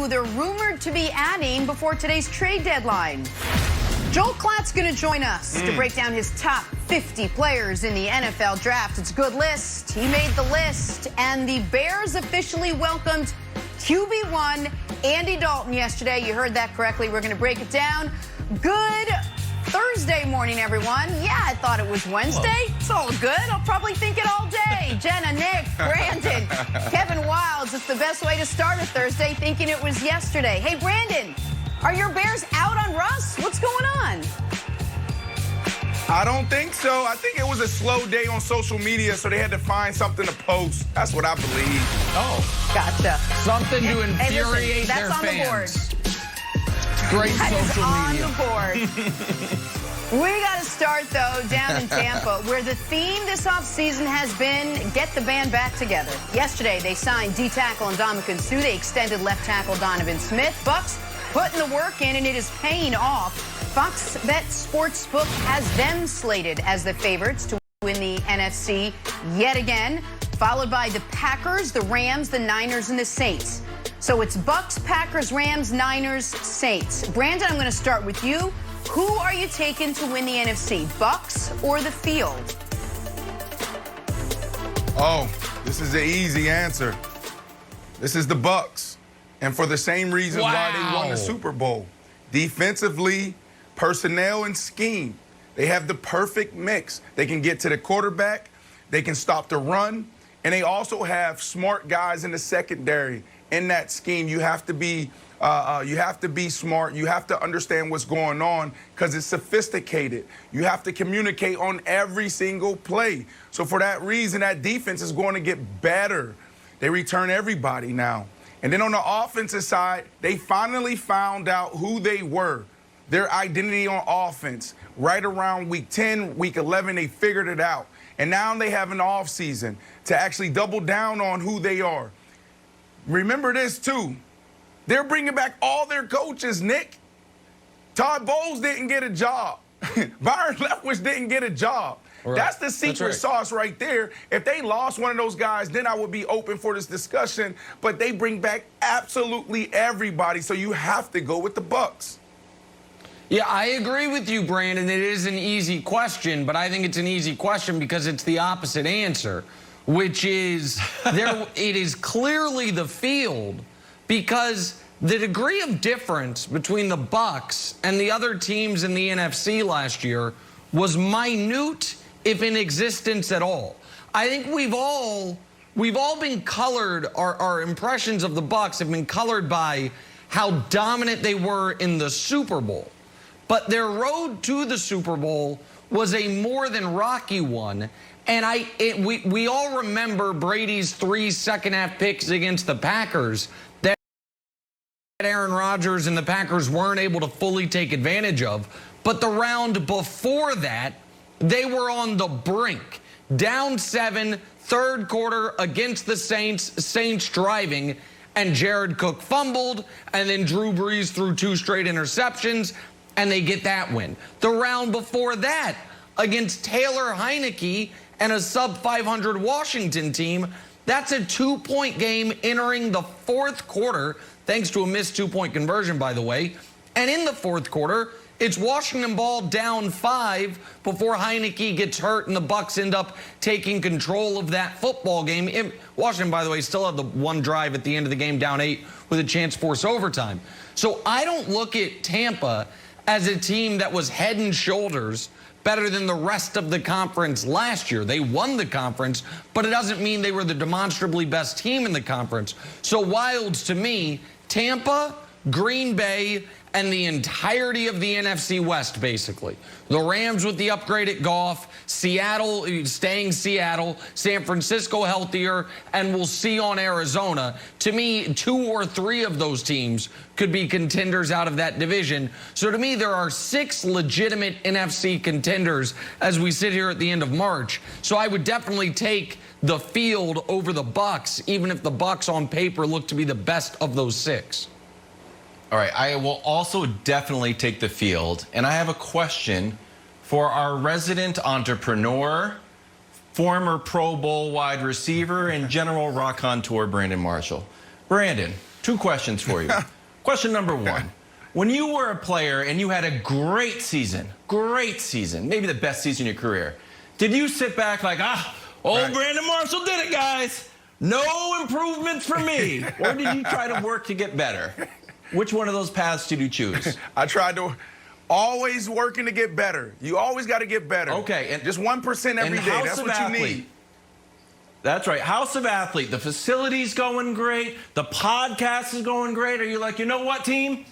who they're rumored to be adding before today's trade deadline. Joel Klatt's going to join us to break down his top 50 players in the NFL draft. It's a good list. He made the list, and the Bears officially welcomed QB1 Andy Dalton yesterday. You heard that correctly. We're going to break it down. Good Thursday morning, everyone. Yeah, I thought it was Wednesday. It's all good. I'll probably think it all day. Jenna, Nick, Brandon, Kevin Wilds. It's the best way to start a Thursday, thinking it was yesterday. Hey, Brandon, are your Bears out on Russ? What's going on? I don't think so. I think it was a slow day on social media, so they had to find something to post. That's what I believe. Oh, gotcha. Something to infuriate their fans. Great social media. On the board. We got to start, though, down in Tampa, where the theme this offseason has been get the band back together. Yesterday, they signed D-tackle Ndamukong Suh. They extended left tackle Donovan Smith. Bucs putting the work in, and it is paying off. Fox Bet Sportsbook has them slated as the favorites to win the NFC yet again, followed by the Packers, the Rams, the Niners, and the Saints. So it's Bucs, Packers, Rams, Niners, Saints. Brandon, I'm going to start with you. Who are you taking to win the NFC, Bucs or the field? Oh, this is an easy answer. This is the Bucs, and for the same reason why they won the Super Bowl. Defensively, personnel, and scheme. They have the perfect mix. They can get to the quarterback, they can stop the run, and they also have smart guys in the secondary. In that scheme, you have to be smart. You have to understand what's going on because it's sophisticated. You have to communicate on every single play. So for that reason, that defense is going to get better. They return everybody now. And then on the offensive side, they finally found out who they were, their identity on offense. Right around week 10, week 11, they figured it out. And now they have an offseason to actually double down on who they are. Remember this, too. They're bringing back all their coaches, Nick. Todd Bowles didn't get a job. Byron Leftwich didn't get a job. Right. That's the secret sauce right there. If they lost one of those guys, then I would be open for this discussion. But they bring back absolutely everybody, so you have to go with the Bucs. Yeah, I agree with you, Brandon. It is an easy question, but I think it's an easy question because it's the opposite answer, which is it is clearly the field, because the degree of difference between the Bucs and the other teams in the NFC last year was minute, if in existence at all. I think we've all been colored, our impressions of the Bucs have been colored by how dominant they were in the Super Bowl. But their road to the Super Bowl was a more than rocky one. And we all remember Brady's 3 second-half picks against the Packers that Aaron Rodgers and the Packers weren't able to fully take advantage of. But the round before that, they were on the brink. Down 7, third quarter against the Saints driving, and Jared Cook fumbled, and then Drew Brees threw 2 straight interceptions, and they get that win. The round before that, against Taylor Heineke and a sub-500 Washington team, that's a 2-point game entering the fourth quarter, thanks to a missed 2-point conversion, by the way. And in the fourth quarter, it's Washington ball down 5 before Heineke gets hurt and the Bucs end up taking control of that football game. Washington, by the way, still had the one drive at the end of the game, down 8, with a chance to force overtime. So I don't look at Tampa as a team that was head and shoulders better than the rest of the conference last year. They won the conference, but it doesn't mean they were the demonstrably best team in the conference. So Wilds, to me, Tampa, Green Bay, and the entirety of the NFC West, basically. The Rams with the upgrade at Goff, Seattle staying Seattle, San Francisco healthier, and we'll see on Arizona. To me, 2 or 3 of those teams could be contenders out of that division. So to me, there are 6 legitimate NFC contenders as we sit here at the end of March. So I would definitely take the field over the Bucs, even if the Bucs on paper look to be the best of those 6. All right, I will also definitely take the field. And I have a question for our resident entrepreneur, former Pro Bowl wide receiver, and general raconteur, Brandon Marshall. Brandon, 2 questions for you. Question number one. When you were a player and you had a great season, maybe the best season in your career, did you sit back like, old Brandon Marshall did it, guys. No improvements for me. Or did you try to work to get better? Which one of those paths did you choose? I tried to always working to get better. You always got to get better. Okay. And just 1% every day. That's what you need. That's right. House of Athlete. The facility's going great. The podcast is going great. Are you like, you know what, team?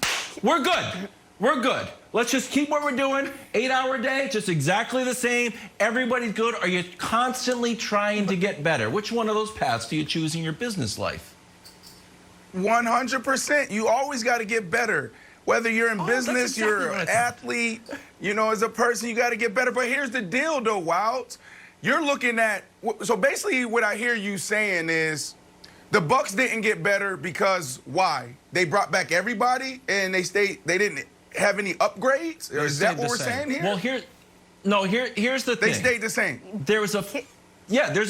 We're good. We're good. Let's just keep what we're doing. 8-hour day, just exactly the same. Everybody's good. Are you constantly trying to get better? Which one of those paths do you choose in your business life? 100%. You always got to get better. Whether you're in business, you're an athlete, as a person, you got to get better. But here's the deal, though, Wilds. You're looking at, so basically what I hear you saying is the Bucs didn't get better because why? They brought back everybody and they didn't have any upgrades? Is that what we're saying here? Well, here's the thing. They stayed the same. There's a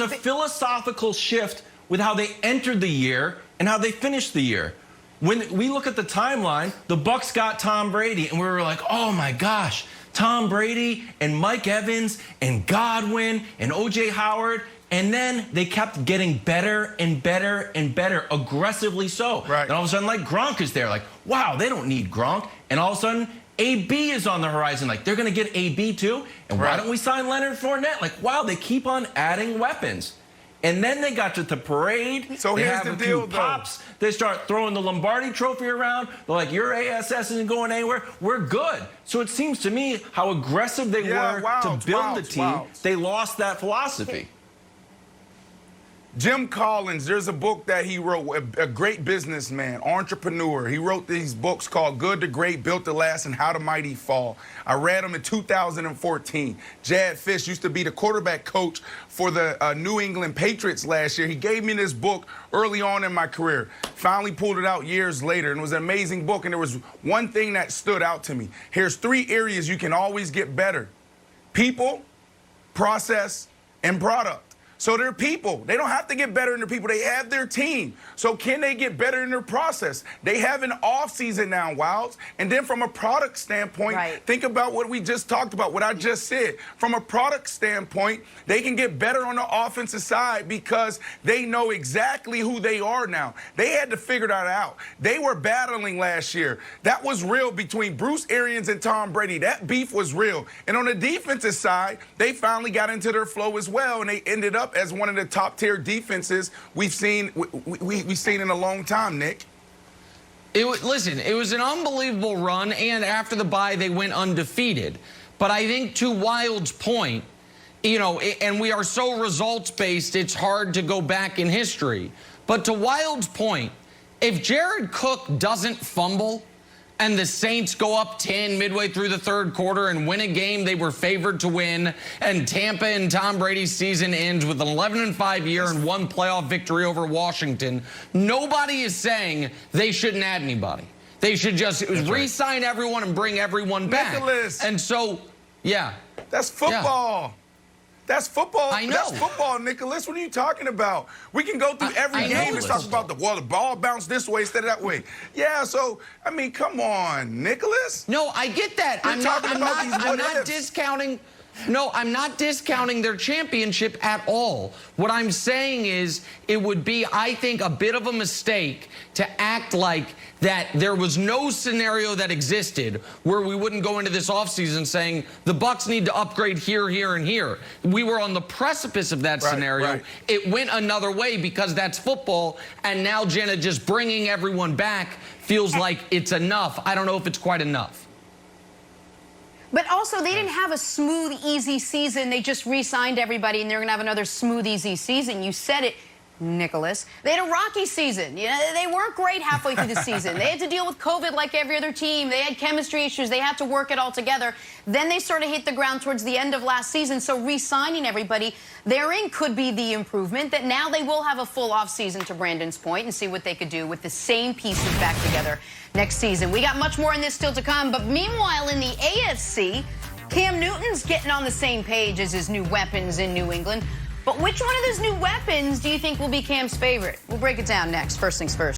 philosophical shift with how they entered the year and how they finished the year. When we look at the timeline, the Bucs got Tom Brady, and we were like, oh my gosh, Tom Brady and Mike Evans and Godwin and O.J. Howard. And then they kept getting better and better and better, aggressively so. Right. And all of a sudden, like, Gronk is there. Like, wow, they don't need Gronk. And all of a sudden, AB is on the horizon. Like, they're going to get AB too. And why don't we sign Leonard Fournette? Like, wow, they keep on adding weapons. And then they got to the parade. So here's the deal, pops. They start throwing the Lombardi trophy around. They're like, your ASS isn't going anywhere. We're good. So it seems to me how aggressive they were to build the team. They lost that philosophy. Jim Collins, there's a book that he wrote, a great businessman, entrepreneur. He wrote these books called Good to Great, Built to Last, and How the Mighty Fall. I read them in 2014. Jad Fish used to be the quarterback coach for the New England Patriots last year. He gave me this book early on in my career. Finally pulled it out years later, and it was an amazing book. And there was one thing that stood out to me. Here's 3 areas you can always get better: people, process, and product. So they're people. They don't have to get better in their people. They have their team. So can they get better in their process? They have an offseason now, Wilds. And then from a product standpoint, think about what we just talked about, what I just said. From a product standpoint, they can get better on the offensive side because they know exactly who they are now. They had to figure that out. They were battling last year. That was real between Bruce Arians and Tom Brady. That beef was real. And on the defensive side, they finally got into their flow as well, and they ended up as one of the top-tier defenses we've seen in a long time, Nick. Listen, it was an unbelievable run, and after the bye, they went undefeated. But I think to Wild's point, and we are so results-based, it's hard to go back in history. But to Wild's point, if Jared Cook doesn't fumble and the Saints go up 10 midway through the third quarter and win a game they were favored to win, and Tampa and Tom Brady's season ends with an 11-5 year and 1 playoff victory over Washington, nobody is saying they shouldn't add anybody. They should just re-sign everyone and bring everyone back. Nicholas. And so, that's football. Yeah. That's football. I know. That's football, Nicholas. What are you talking about? We can go through every game and talk about the ball bounced this way instead of that way. Yeah, so, I mean, come on, Nicholas. No, I get that. I'm not discounting. No, I'm not discounting their championship at all. What I'm saying is it would be, I think, a bit of a mistake to act like that there was no scenario that existed where we wouldn't go into this offseason saying the Bucs need to upgrade here, here, and here. We were on the precipice of that scenario. It went another way because that's football, and now, Jenna, just bringing everyone back feels like it's enough. I don't know if it's quite enough. But also, they didn't have a smooth, easy season. They just re-signed everybody, and they're going to have another smooth, easy season. You said it, Nicholas. They had a rocky season. They weren't great halfway through the season. They had to deal with COVID like every other team. They had chemistry issues. They had to work it all together. Then they sort of hit the ground towards the end of last season. So re-signing everybody therein could be the improvement, that now they will have a full offseason, to Brandon's point, and see what they could do with the same pieces back together next season. We got much more in this still to come. But meanwhile, in the AFC, Cam Newton's getting on the same page as his new weapons in New England. But which one of those new weapons do you think will be Cam's favorite? We'll break it down next. First things first.